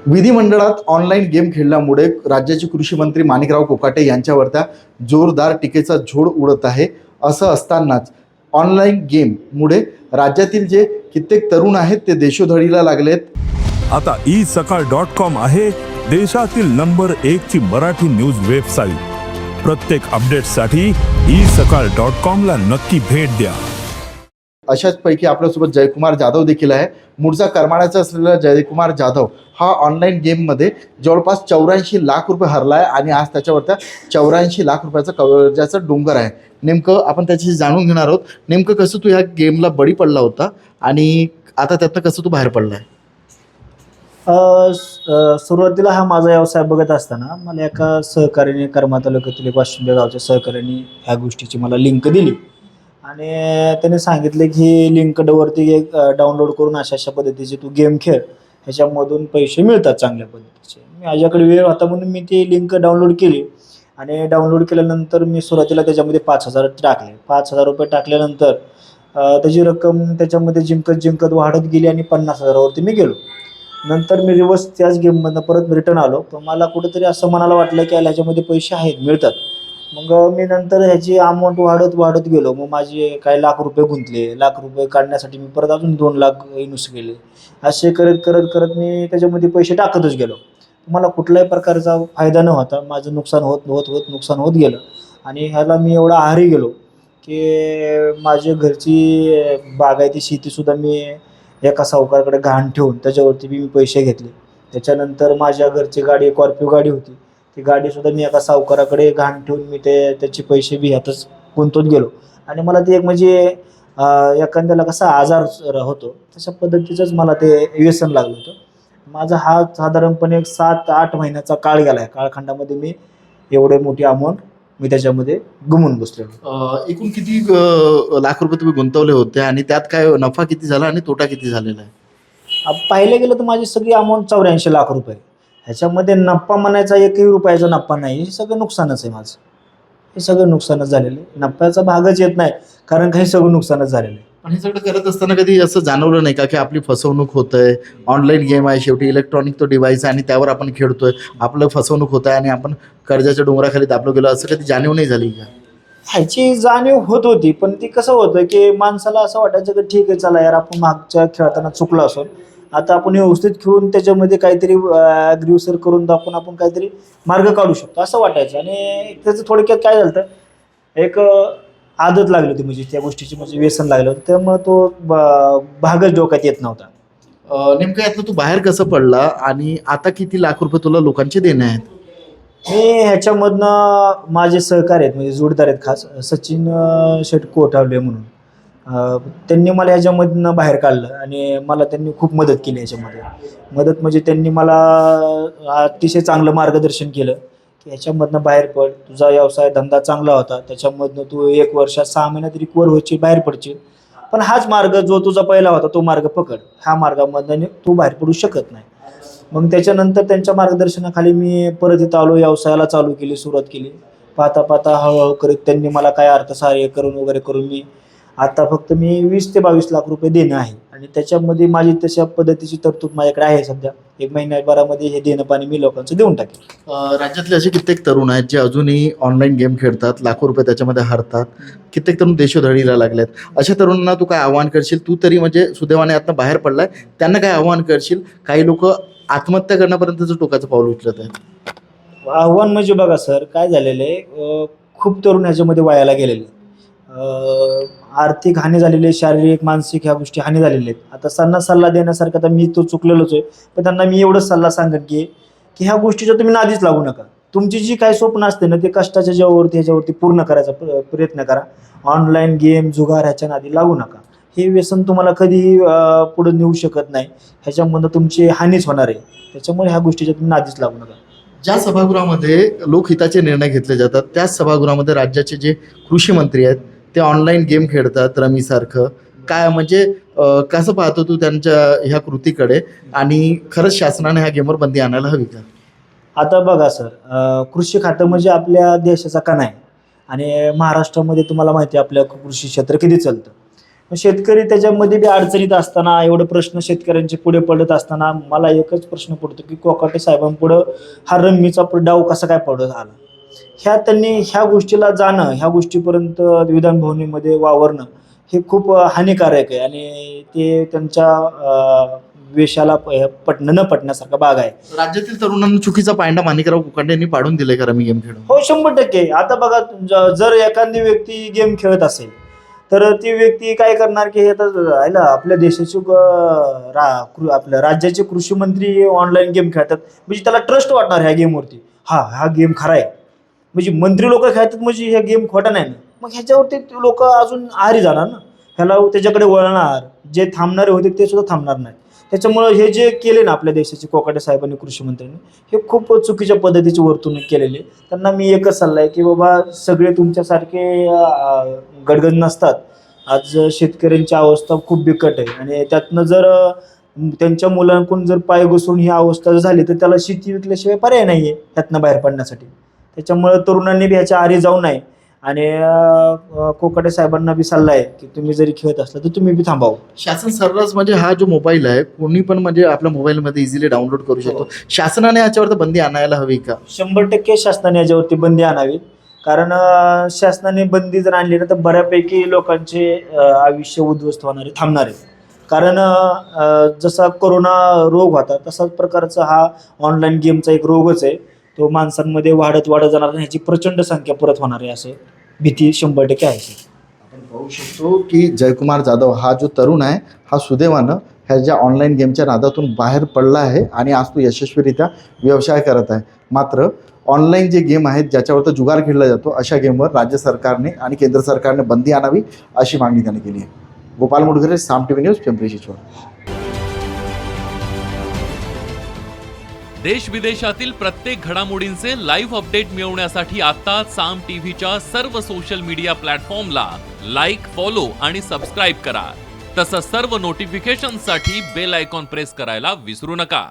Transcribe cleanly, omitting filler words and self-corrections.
विधिमंडळात online game खेळल्यामुळे राज्याचे कृषी मंत्री माणिकराव कोकाटे यांच्यावरती जोरदार टीकेचा झोड उडत आहे. असं असतानाच ऑनलाईन गेममुळे राज्यातील जे कित्येक तरुण आहेत ते देशोधडीला लागलेत. आता isakal.com आहे देशातील नंबर 1 ची मराठी न्यूज वेबसाईट. प्रत्येक अपडेटसाठी isakal.com ला नक्की भेट द्या. अशाच पैकी आपल्यासोबत जयकुमार जाधव देखील आहे. मूळचा करमाळ्याचा असलेला जयकुमार जाधव हा ऑनलाईन गेममध्ये जवळपास 84 लाख रुपये हरला आहे आणि आज त्याच्यावरती 84 लाख रुपयाचा कर्जाचा डोंगर आहे. नेमकं आपण त्याच्याशी जाणून घेणार आहोत. नेमकं कसं तू ह्या गेमला बळी पडला होता आणि आता त्यातनं कसं तू बाहेर पडला आहे? सुरुवातीला हा माझा व्यवसाय बघत असताना मला एका सहकार्याने करमाळा तालुक्यातील एक वाशिंबे गावच्या सहकार्याने ह्या गोष्टीची मला लिंक दिली आणि त्याने सांगितले की ही लिंकवरती एक डाउनलोड करून अशा पद्धतीचे तू गेम खेळ, ह्याच्यामधून पैसे मिळतात चांगल्या पद्धतीचे. माझ्याकडे वेळ होता म्हणून मी ती लिंक डाउनलोड केली आणि डाउनलोड केल्यानंतर मी सुरुवातीला त्याच्यामध्ये 5,000 टाकले. 5,000 रुपये टाकल्यानंतर त्याची रक्कम त्याच्यामध्ये जिंकत वाढत गेली आणि 50,000वरती मी गेलो. नंतर मी रिवर्स त्याच गेममधनं परत रिटर्न आलो. पण मला कुठेतरी असं मनाला वाटलं की ह्याच्यामध्ये पैसे आहेत, मिळतात. मग मी नंतर ह्याची अमाऊंट वाढत गेलो. मग माझे काही लाख रुपये गुंतले. लाख रुपये काढण्यासाठी मी परत अजून 2 लाख इन्व्हेस्ट केले. असे करत मी त्याच्यामध्ये पैसे टाकतच गेलो. मला कुठल्याही प्रकारचा फायदा न होता. माझं नुकसान नुकसान होत गेलं आणि ह्याला मी एवढा आहारी गेलो की माझ्या घरची बागायती शेतीसुद्धा मी एका सावकाराकडे गहाण ठेवून त्याच्यावरती मी पैसे घेतले. त्याच्यानंतर माझ्या घरची गाडी स्कॉर्पिओ गाडी होती. ती गाडीसुद्धा मी एका सावकाराकडे गहाण ठेवून मी त्याचे पैसे बी ह्यातच गुंतवत गेलो आणि मला ते एक म्हणजे एखाद्याला कसा आजार होतो तशा पद्धतीचंच मला ते व्यसन लागलं होतं. माझा हा साधारणपणे 7-8 महिन्याचा काळ गेला आहे. काळखंडामध्ये मी एवढे मोठी अमाऊंट मी त्याच्यामध्ये गुमून बसलेलो. एकूण किती लाख रुपये तुम्ही गुंतवले होते आणि त्यात काय नफा किती झाला आणि तोटा किती झालेला आहे? पाहिलं गेलं तर माझी सगळी अमाऊंट 84 लाख रुपये. ह्याच्यामध्ये नफा म्हणायचा 1ही रुपयाचा नफा नाही. हे सगळं नुकसानच आहे माझं. हे सगळं नुकसानच झालेलं आहे. नफ्याचा भागच येत नाही कारण काही सगळं नुकसानच झालेलं आहे. पण हे सगळं करत असताना कधी असं जाणवलं नाही का की आपली फसवणूक होत आहे? ऑनलाईन गेम आहे, शेवटी इलेक्ट्रॉनिक तो डिव्हाइस आहे आणि त्यावर आपण खेळतोय, आपलं फसवणूक होत आहे आणि आपण कर्जाच्या डोंगराखाली दाबलो गेलो, असं कधी जाणीव नाही झाली का? ह्याची जाणीव होत होती. पण ती कसं होतं की माणसाला असं वाटायचं की ठीक आहे, चला यार आपण मागच्या खेळताना चुकलो असो, आता आपण व्यवस्थित खेळून त्याच्यामध्ये काहीतरी अग्रेसर करून दाखवून आपण काहीतरी मार्ग काढू शकतो असं वाटायचं. आणि त्याचं थोडक्यात काय झालं, एक आदत लागली होती म्हणजे त्या गोष्टीची, म्हणजे व्यसन लागलं होतं. त्यामुळे तो भागच डोक्यात येत नव्हता. नेमकं यातनं तू बाहेर कसं पडला आणि आता किती लाख रुपये तुला लोकांचे देणे आहेत? मी ह्याच्यामधनं माझे सहकारी आहेत, म्हणजे जोडदार आहेत खास, सचिन शेट कोठावले म्हणून. त्यांनी मला ह्याच्यामधनं बाहेर काढलं आणि मला त्यांनी खूप मदत केली. ह्याच्यामध्ये म्हणजे त्यांनी मला अतिशय चांगलं मार्गदर्शन केलं की ह्याच्यामधनं बाहेर पड, तुझा व्यवसाय धंदा चांगला होता, त्याच्यामधनं तू 1 वर्षात 6 महिन्यात रिकवर व्हायची, बाहेर पडशील. पण हाच मार्ग जो तुझा पहिला होता तो मार्ग पकड, ह्या मार्गामधनं तू बाहेर पडू शकत नाही. मग त्याच्यानंतर त्यांच्या मार्गदर्शनाखाली मी परत इथं आलो, व्यवसायाला सुरुवात केली. पाहता हळूहळू करीत त्यांनी मला काय अर्थसहाय्य करून मी आता फक्त 20 ते 22 लाख रुपये देणं आहे आणि त्याच्यामध्ये माझी तशा पद्धतीची तरतूद माझ्याकडे आहे. सध्या 1 महिन्याभरामध्ये हे देणं पाणी मी लोकांचं देऊन टाकेल. राज्यातले असे कित्येक तरुण आहेत जे अजूनही ऑनलाईन गेम खेळतात, लाखो रुपये त्याच्यामध्ये हरतात. कित्येक तरुण देशोधडीला लागलेत. अशा तरुणांना तू काय आव्हान करशील? तू तरी म्हणजे सुदैवाने आत्ता बाहेर पडलाय, त्यांना काय आव्हान करशील? काही लोक आत्महत्या करण्यापर्यंतचं टोकाचं पाऊल उचलत आहेत. आव्हान म्हणजे बघा सर, काय झालेलं आहे, खूप तरुण ह्याच्यामध्ये वायाला गेलेले. आर्थिक हानी झालेली आहे, शारीरिक मानसिक ह्या गोष्टी हानी झालेल्या आहेत. आता त्यांना सल्ला देण्यासारखं, तर मी तो चुकलेलोच आहे, पण त्यांना मी एवढंच सल्ला सांगेन की ह्या गोष्टीच्या तुम्ही नादीच लागू नका. तुमची जी काही स्वप्न असते ना ते कष्टाच्या ह्याच्यावरती पूर्ण करायचा प्रयत्न करा. ऑनलाईन गेम जुगार ह्याच्या नादी लागू नका. हे व्यसन तुम्हाला कधीही पुढे नेऊ शकत नाही. ह्याच्यामधून तुमची हानीच होणार आहे. त्याच्यामुळे ह्या गोष्टीच्या तुम्ही नादीच लागू नका. ज्या सभागृहामध्ये लोकहिताचे निर्णय घेतले जातात त्याच सभागृहामध्ये राज्याचे जे कृषी मंत्री आहेत ते ऑनलाईन गेम खेळतात रमीसारखं. काय म्हणजे कसं पाहतो तू त्यांच्या ह्या कृतीकडे आणि खरंच शासनाने ह्या गेमवर बंदी आणायला हवी का? आता बघा सर, कृषी खातं म्हणजे आपल्या देशाचा कणा आहे आणि महाराष्ट्रामध्ये तुम्हाला माहिती आहे आपलं कृषी क्षेत्र किती चालतं. शेतकरी त्याच्यामध्ये बी अडचणीत असताना, एवढे प्रश्न शेतकऱ्यांचे पुढे पडत असताना मला एकच प्रश्न पडतो की कोकाटे साहेबांपुढं हा रम्मीचा डाव कसा काय पडत आला. त्यांनी ह्या गोष्टीला जाणं, ह्या गोष्टीपर्यंत विधानभवनीमध्ये वावरणं हे खूप हानिकारक आहे आणि ते त्यांच्या वेशाला पटणं न पटण्यासारखा भाग आहे. राज्यातील तरुणांना चुकीचा पायंडा माणिकराव कोकाटे यांनी पाडून दिलाय का रमी गेम खेळून? हो, 100%. आता बघा, जर एखादी व्यक्ती गेम खेळत असेल तर ती व्यक्ती काय करणार की आता आपल्या देशाचे आपल्या राज्याचे कृषी मंत्री ऑनलाईन गेम खेळतात, म्हणजे त्याला ट्रस्ट वाटणार ह्या गेमवरती, हा गेम खरा आहे, म्हणजे मंत्री लोक खेळतात म्हणजे ह्या गेम खोटा नाही ना. मग ह्याच्यावरती लोक अजून आहारी जाणार ना, ह्याला त्याच्याकडे वळणार. जे थांबणारे होते ते सुद्धा थांबणार नाही. त्याच्यामुळं हे जे केले ना आपल्या देशाचे कोकाटे साहेबांनी, कृषी मंत्र्यांनी, हे खूप चुकीच्या पद्धतीची वर्तणूक केलेली. त्यांना मी एकच सल्ला आहे की बाबा, सगळे तुमच्यासारखे गडगड नसतात. आज शेतकऱ्यांची अवस्था खूप बिकट आहे आणि त्यातनं जर त्यांच्या मुलांकडून जर पाय घसरून ही अवस्था झाली तर त्याला शेती विकल्याशिवाय पर्याय नाही आहे त्यातनं बाहेर पडण्यासाठी. त्याच्यामुळं तरुणांनी बी ह्याच्या आहारी जाऊ नये आणि कोकाटे साहेबांना बी सल्ला आहे की तुम्ही जरी खेळत असला तर तुम्ही बी थांबावं. शासन सर्रास म्हणजे हा जो मोबाईल आहे कोणी पण म्हणजे आपल्या मोबाईलमध्ये इझिली डाउनलोड करू शकतो. शासनाने याच्यावर बंदी आणायला हवी का? 100% शासनाने याच्यावरती बंदी आणावी. कारण शासनाने बंदी जर आणली ना तर बऱ्यापैकी लोकांचे आयुष्य उद्ध्वस्त होणारे थांबणार आहे. कारण जसा कोरोना रोग होता तसाच प्रकारचा हा ऑनलाईन गेमचा एक रोगच आहे. तो माणसांमध्ये वाढत जाणार आणि ह्याची प्रचंड संख्या परत होणार आहे, असं भीती 100% आहे. आपण पाहू शकतो की जयकुमार जाधव हा जो तरुण आहे हा सुदैवानं ह्या ज्या ऑनलाईन गेमच्या नादातून बाहेर पडला आहे आणि आज तो यशस्वीरित्या व्यवसाय करत आहे. मात्र ऑनलाईन जे गेम आहेत ज्याच्यावर जुगार खेळला जातो अशा गेमवर राज्य सरकारने आणि केंद्र सरकारने बंदी आणावी अशी मागणी त्याने केली आहे. गोपाल मुडगरे, साम टीव्ही न्यूज, पिंपरी चिंचवड. देश विदेशातील प्रत्येक घडामोडींचे लाईव्ह अपडेट मिळवण्यासाठी आता साम टीव्हीच्या सर्व सोशल मीडिया प्लॅटफॉर्मला लाईक, फॉलो आणि सबस्क्राईब करा. तसंच सर्व नोटिफिकेशनसाठी बेल आयकॉन प्रेस करायला विसरू नका.